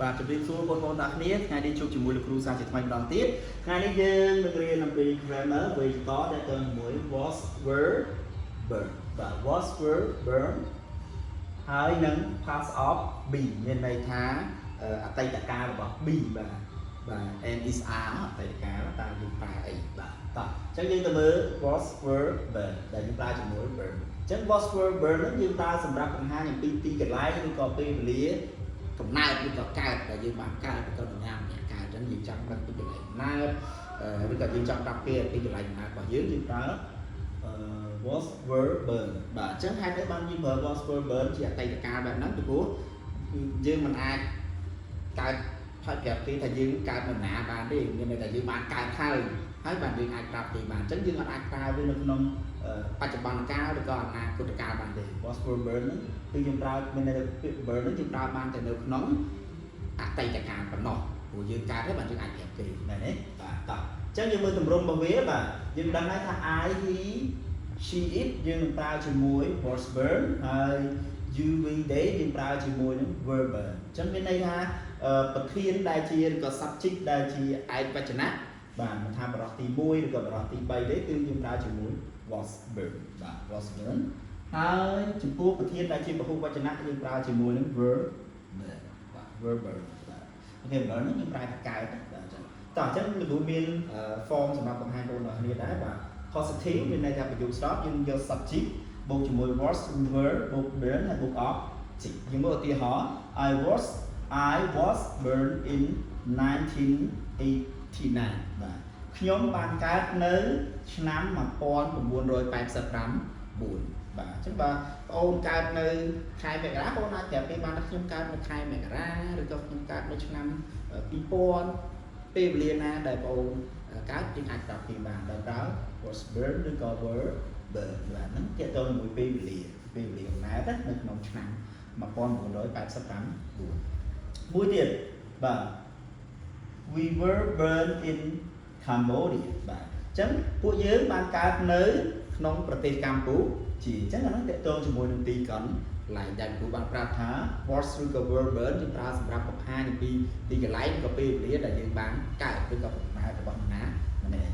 បាទជំរាបសួរបងប្អូនទាំងគ្នាថ្ងៃនេះជួបជាមួយលោកគ្រូសាស្ត្រជាថ្មីម្ដងទៀតថ្ងៃនេះយើងនឹងរៀនអំពី grammar វេយ្យាករណ៍ដែលទៅជាមួយ was were were បាទ was were were ហើយនឹង past of be មានន័យថាអតីតកាលរបស់ be បាទបាទ and is are អតីតកាលតើយើងប្រើអីបាទតោះអញ្ចឹងយើងទៅមើល was were were ដែលយើងប្រើជាមួយ were អញ្ចឹង was were were នឹងយើងប្រើសម្រាប់បង្ហាញអំពីទីកន្លែងឬក៏ពេលវេលាកំណើតឬក៏កើតដែលយើងបានកើតទៅដល់ញ៉ាំអ្នកកើតអញ្ចឹងយើងចង់ដឹងពីកន្លែងកំណើតឬក៏យើងចង់ប្រាប់គេពីកន្លែងកំណើតរបស់យើងប្រើ was were were បាទអញ្ចឹងហេតុអីបានយើងប្រើ was were were ជាអតីតកាលបែបហ្នឹងពីព្រោះយើងមិនអាចកើតហើយប្រាប់គេថាយើងកើតនៅណាបានទេមានន័យថាយើងបានកើតហើយបាទយើងអាចប្រាប់គេបានអញ្ចឹងយើងអាចប្រើវានៅក្នុងបច្ចុប្បន្នកាលឬក៏អនាគតកាលបានទេ was were were ហ្នឹងគឺយើងប្រើមានន័យថា were ហ្នឹងយើងប្រើបានតែនៅក្នុងអតីតកាលប៉ុណ្ណោះព្រោះយើងកើតហើយបាទយើងអាចប្រាប់គេមែនទេបាទតោះអញ្ចឹងយើងមើលទម្រង់របស់វាបាទយើងដឹងហើយថា I he she it យើងនឹងប្រើជាមួយ was were ហើយ you we they យើងប្រើជាមួយនឹង were were អញ្ចឹងមានន័យថាប្រធានដែលជាឬក៏ subject ដែលជាឯកវចនៈបាទមិនថាបរិបទទី1ឬក៏បរិបទទី3ទេគឺយើងប្រើជាមួយ was were បាទ was were ហើយចំពោះប្រធានដែលជាពហុវចនៈយើងប្រើជាមួយនឹង were were បាទ were were បាទអូខេ were នេះយើងប្រើថាកើតបាទអញ្ចឹងតោះអញ្ចឹងលោកគ្រូមាន form សម្រាប់បង្ហាញបងប្អូនគ្នាដែរបាទ positive មានន័យថាប្រយោគស្របយើងយក subject បូកជាមួយ was were បូក burn ហើយបូក object យើងមើលឧទាហរណ៍ I was born in 1989 បាទខ្ញុំបានកើតនៅឆ្នាំ1985 បាទអញ្ចឹងបាទបងអូនកើតនៅខែមករាបងអូនអាចប្រាប់គេបានថាខ្ញុំកើតនៅខែមករាឬក៏ខ្ញុំកើតនៅឆ្នាំ2000ពេលវេលាណាដែលបងអូនកើតយើងអាចប្រាប់គេបានដោយប្រើ was born ឬក៏ were born បាទហ្នឹងទាក់ទងជាមួយពេលវេលាកំណើតនៅក្នុងឆ្នាំ1985មួយទៀតបាទ we were born in Cambodia បាទអញ្ចឹងពួកយើងបានកើតនៅក្នុងប្រទេសកម្ពុជាអញ្ចឹងអានោះទាក់ទងជាមួយនឹងទីកន្លែងដែលគ្រូបានប្រាប់ថា was ឬក៏ were born យើងប្រើសម្រាប់បង្ហាញអំពីទីកន្លែងក៏ពេលវេលាដែលយើងបានកើតឬក៏កំណើតរបស់ណាម្នាក់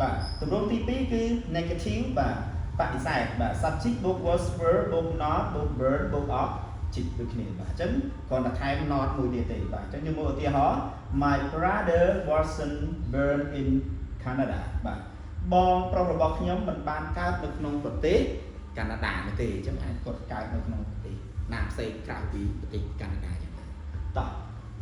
បាទទម្រង់ទី2គឺ negative បាទបដិសេធបាទ subject បូក was were បូក not បូក burn បូក object ដូចគ្នាបាទអញ្ចឹងគ្រាន់តែថែម not មួយទៀតទេបាទអញ្ចឹងយើងមើលឧទាហរណ៍ my brother wasn't born in Canada បាទបងប្រុសរបស់ខ្ញុំមិនបានកើតនៅក្នុងប្រទេសកាណាដានោះទេអញ្ចឹងអាចគាត់កើតនៅក្នុងប្រទេសណាផ្សេងក្រៅពីប្រទេសកាណាដាអញ្ចឹងតោះ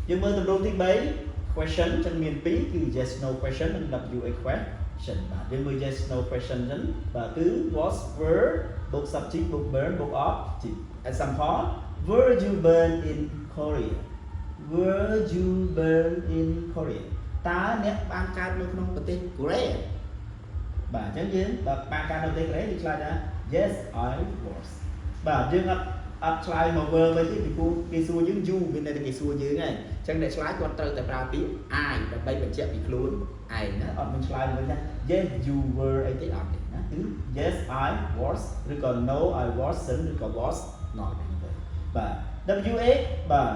យើងមើលទម្រង់ទី3 question អញ្ចឹងមាន2គឺ yes no question និង WH question បាទយើងមើល yes no question អញ្ចឹងបាទគឺ was were បូក subject បូក burn បូក object example were you born in Korea were you born in Korea តើអ្នកបានកើតនៅក្នុងប្រទេសកូរ៉េបាទអញ្ចឹងយើងបើបានកើតនៅប្រទេសកូរ៉េយើងឆ្លើយថា yes I was បាទយើងអត់ឆ្លើយមក were វិញទេពីព្រោះគេសួរយើង you មានន័យថាគេសួរយើងហើយអញ្ចឹងអ្នកឆ្លើយគាត់ត្រូវតែប្រើពាក្យ I ដើម្បីបញ្ជាក់ពីខ្លួនឯងណាអត់មានឆ្លើយវិញថា yes you were អីទេអត់ទេណាគឺ yes I was ឬក៏ no I wasn't ឬក៏ was not បាទ WA បាទ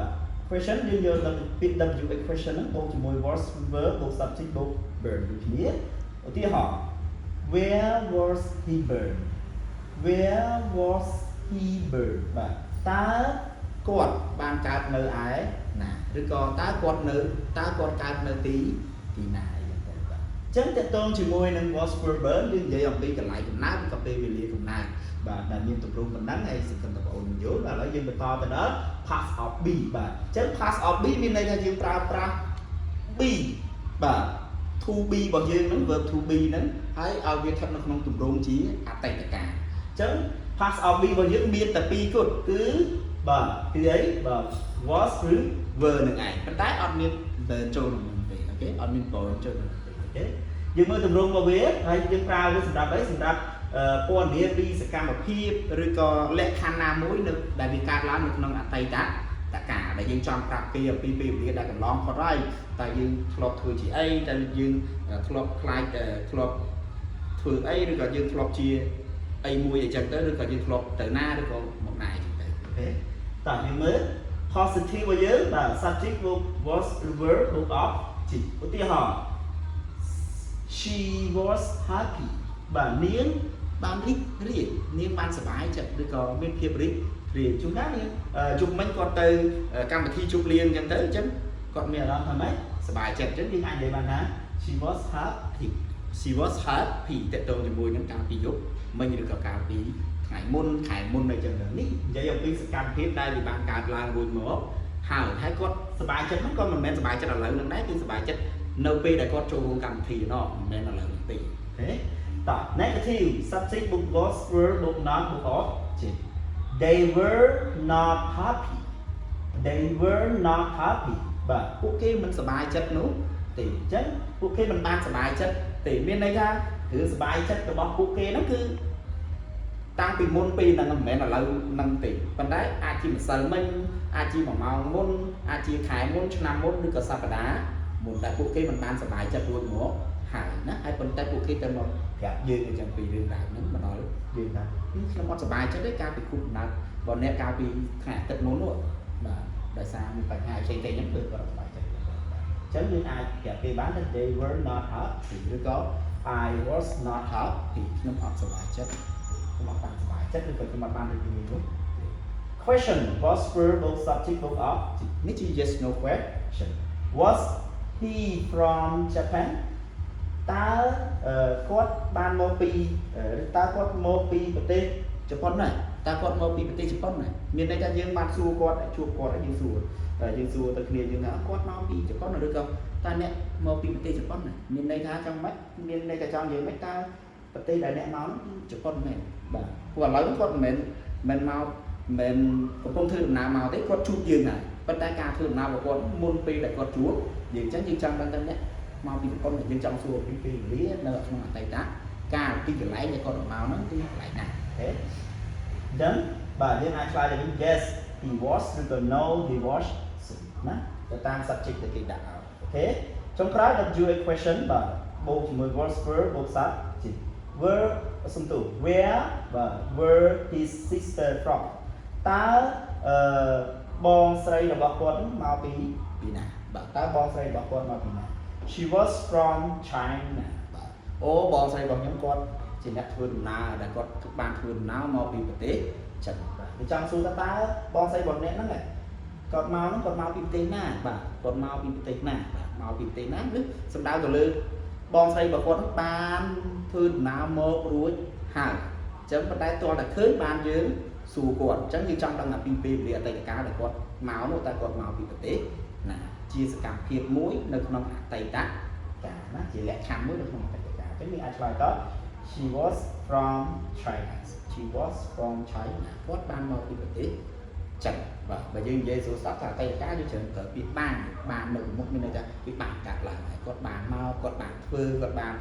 question យើងយកពាក្យ WA question ហ្នឹងបូកជាមួយ was were បូក subject បូក burn ដូចគ្នាឧទាហរណ៍ where was he born where was he born បាទតើគាត់បានកើតនៅឯណាឬក៏តើគាត់កើតនៅទីណាអីចឹងទៅបាទអញ្ចឹងតកតងជាមួយនឹង was were born យើងនិយាយអំពីកន្លែងកំណើតឬក៏ពេលវេលាកំណើតបាទដែលមានទម្រង់ប៉ុណ្ណឹងហើយសង្ឃឹមថាបងប្អូនយល់ឥឡូវយើងបន្តទៅដល់ past of be បាទអញ្ចឹង past of be មានន័យថាយើងប្រើប្រាស់ be បាទ to be របស់យើងហ្នឹង verb to be ហ្នឹងហើយឲ្យវាស្ថិតនៅក្នុងទម្រង់ជាអតីតកាលអញ្ចឹង past of be របស់យើងមានតែ2គត់គឺបាទគឺអីបាទ was ឬ were នឹងឯងប៉ុន្តែអត់មាន verb ចូលក្នុងនោះទេអូខេអត់មាន verb ចូលក្នុងនោះទេអូខេយើងមើលទម្រង់របស់វាហើយយើងប្រើវាសម្រាប់អីសម្រាប់ព័ត៌មានពីសកម្មភាពឬក៏លក្ខខណ្ឌណាមួយនៅដែលវាកើតឡើងនៅក្នុងអតីតកាលដែលយើងចង់ប្រាប់គេអំពីពេលវេលាដែលកន្លងផុតហើយតើយើងធ្លាប់ធ្វើជាអីតើយើងធ្លាប់ខ្លាចធ្លាប់ធ្វើអីឬក៏យើងធ្លាប់ជាអីមួយអញ្ចឹងទៅឬក៏យើងធ្លាប់ទៅណាឬក៏មកណាអញ្ចឹងទៅអូខេតោះយើងមើល positive របស់យើងបាទ subject was verb បូក of ជីឧទាហរណ៍ she was happy បាទនាងបានរីករាយនាងបានសប្បាយចិត្តឬក៏មានភាពរីករាយជួនកាលនាងជុំមិញគាត់ទៅកម្មវិធីជប់លៀងអញ្ចឹងទៅអញ្ចឹងគាត់មានអារម្មណ៍ថាម៉េចសប្បាយចិត្តអញ្ចឹងយើងអាចនិយាយបានថា she was happy តើតើជាមួយនឹងកាលពីយប់មិញឬក៏កាលពីថ្ងៃមុនខែមុនអញ្ចឹងនេះនិយាយអំពីសកម្មភាពដែលវាបានកើតឡើងរួចមកហើយគាត់សប្បាយចិត្តហ្នឹងក៏មិនមែនសប្បាយចិត្តឥឡូវហ្នឹងដែរគឺសប្បាយចិត្តនៅពេលដែលគាត់ចូលរួមកម្មវិធីនោះមិនមែនឥឡូវនេះទេអូខេតោះ negative subject book was were book not book of they were not happy បាទពួកគេមិនសប្បាយចិត្តនោះទេអញ្ចឹងពួកគេមិនបានសប្បាយចិត្តទេមានន័យថាគឺសប្បាយចិត្តរបស់ពួកគេហ្នឹងគឺតាំងពីមុនពីហ្នឹងមិនមែនឥឡូវហ្នឹងទេប៉ុន្តែអាចជាម្សិលមិញអាចជា1ម៉ោងមុនអាចជាខែមុនឆ្នាំមុនឬក៏សប្តាហ៍មុនតែពួកគេមិនបានសប្បាយចិត្តរួចមកហើយណាហើយប៉ុន្តែពួកគេទៅមកប្រាប់យើងអញ្ចឹងពីរឿងរ៉ាវហ្នឹងមកដល់យើងថាខ្ញុំអត់សប្បាយចិត្តទេកាលពីគុំដំណើរបើអ្នកកាលពីថ្ងៃអាទិត្យមុននោះបាទដោយសារមានបញ្ហាផ្សេងៗហ្នឹងគឺគាត់អត់សប្បាយចិត្តអញ្ចឹងយើងអាចប្រាប់គេបានថា they were not happy ឬក៏ I was not happy ខ្ញុំអត់សប្បាយចិត្តខ្ញុំអត់បានសប្បាយចិត្តឬក៏ខ្ញុំអត់បានរីករាយនោះ question was verb both subject both object នេះជា yes no question was he from Japan តើគាត់បានមកពីតើគាត់មកពីប្រទេសជប៉ុនណាតើគាត់មកពីប្រទេសជប៉ុនណាមានន័យថាយើងបានសួរគាត់ជួបគាត់យើងសួរទៅគ្នាយើងថាគាត់មកពីជប៉ុនឬក៏តើអ្នកមកពីប្រទេសជប៉ុនណាមានន័យថាចង់ម៉េចមានន័យថាចង់និយាយម៉េចតើប្រទេសដែលអ្នកមកជប៉ុនមែនបាទព្រោះឥឡូវគាត់មិនមកមិនកំពុងធ្វើដំណើរមកទេគាត់ជួបយើងហើយប៉ុន្តែការធ្វើដំណើររបស់គាត់មុនពេលដែលគាត់ជួបយើងអញ្ចឹងយើងចង់ដឹងថាអ្នកមកពីជប៉ុនយើងចង់សួរពីពេលវេលានៅក្នុងអតីតកាលពីកន្លែងដែលគាត់មកហ្នឹងគឺកន្លែងណាអូខេthen បាទយើងអាចឆ្លើយទៅវិញ yes he was ឬក៏ no he was ណាទៅតាម subject ដែលគេដាក់ឲ្យអូខេចុងក្រោយ W question បាទបូកជាមួយ was verb បូក subject were សំទោស where បាទ were his sister from តើបងស្រីរបស់គាត់មកពីណាបាទតើបងស្រីរបស់គាត់មកពីណា she was from China បាទអូបងស្រីរបស់ខ្ញុំគាត់ជាអ្នកធ្វើដំណើរដែលគាត់បានធ្វើដំណើរមកពីប្រទេសចិនបាទខ្ញុំចង់សួរថាតើបងស្រីរបស់អ្នកហ្នឹងគាត់មកពីប្រទេសណាបាទគាត់មកពីប្រទេសណាបាទមកពីប្រទេសណាឬសំដៅទៅលើបងស្រីរបស់គាត់បានធ្វើដំណើរមករួចហើយអញ្ចឹងប៉ុន្តែតើតែឃើញបានយើងសួរគាត់អញ្ចឹងយើងចង់ដឹងពីពេលវេលាអតីតកាលដែលគាត់មកនោះតើគាត់មកពីប្រទេសណាជាសកម្មភាពមួយនៅក្នុងអតីតកាលណាជាលក្ខខណ្ឌមួយនៅក្នុងអតីតកាលអញ្ចឹងយើងអាចឆ្លើយត she was from China គាត់បានមកពីប្រទេសចិនបាទបើយើងនិយាយសួរសត្វថាអតីតកាលយើងច្រើនប្រើពាក្យបាននៅមុខមានន័យថាវាបានកាត់ឡើងហើយគាត់បានមកគាត់បានធ្វើគាត់បាន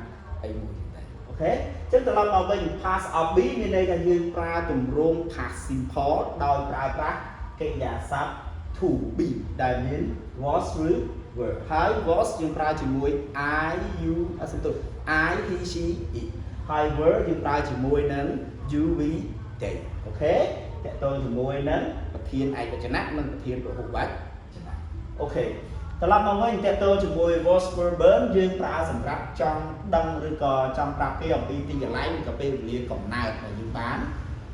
អីមួយដែរអូខេអញ្ចឹងត្រឡប់មកវិញ past of be មានន័យថាយើងប្រើទម្រង់ past simple ដោយប្រើប្រាស់កិរិយាសព្ទ to be ដែលមាន was ឬ were ហើយ was យើងប្រើជាមួយ I you សំទោស I he she it ហើយ were យើងប្រើជាមួយនឹង you we they អូខេតកតងជាមួយនឹងប្រធានឯកវចនៈនិងប្រធានពហុវចនៈអូខេត្រឡប់មកវិញតកតងជាមួយ was were burn យើងប្រើសម្រាប់ចង់ដឹងឬក៏ចង់ប្រាប់គេអំពីទីកន្លែងឬក៏ពេលវេលាកំណើតដែលយើងបាន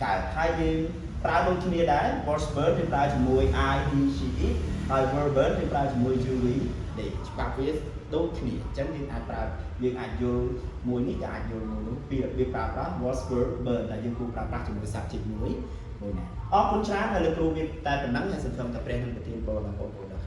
កើតហើយយើងប្រើដូចគ្នាដែរ was burn យើងប្រើជាមួយ I he she it ហើយ were burn យើងប្រើជាមួយ you we they ច្បាប់វាដូចគ្នាអញ្ចឹងយើងអាចប្រើយើងអាចយល់មួយនេះក៏អាចយល់មួយនោះពីរបៀបប្រើប្រាស់ was were burn ដែលយើងគួរប្រើប្រាស់ជាមួយ subject មួយណាអរគុណច្រើនហើយលោកគ្រូមានតែប៉ុណ្ណឹងហើយសង្ឃឹមថាព្រះនឹងប្រទានពរដល់បងប្អូនដល់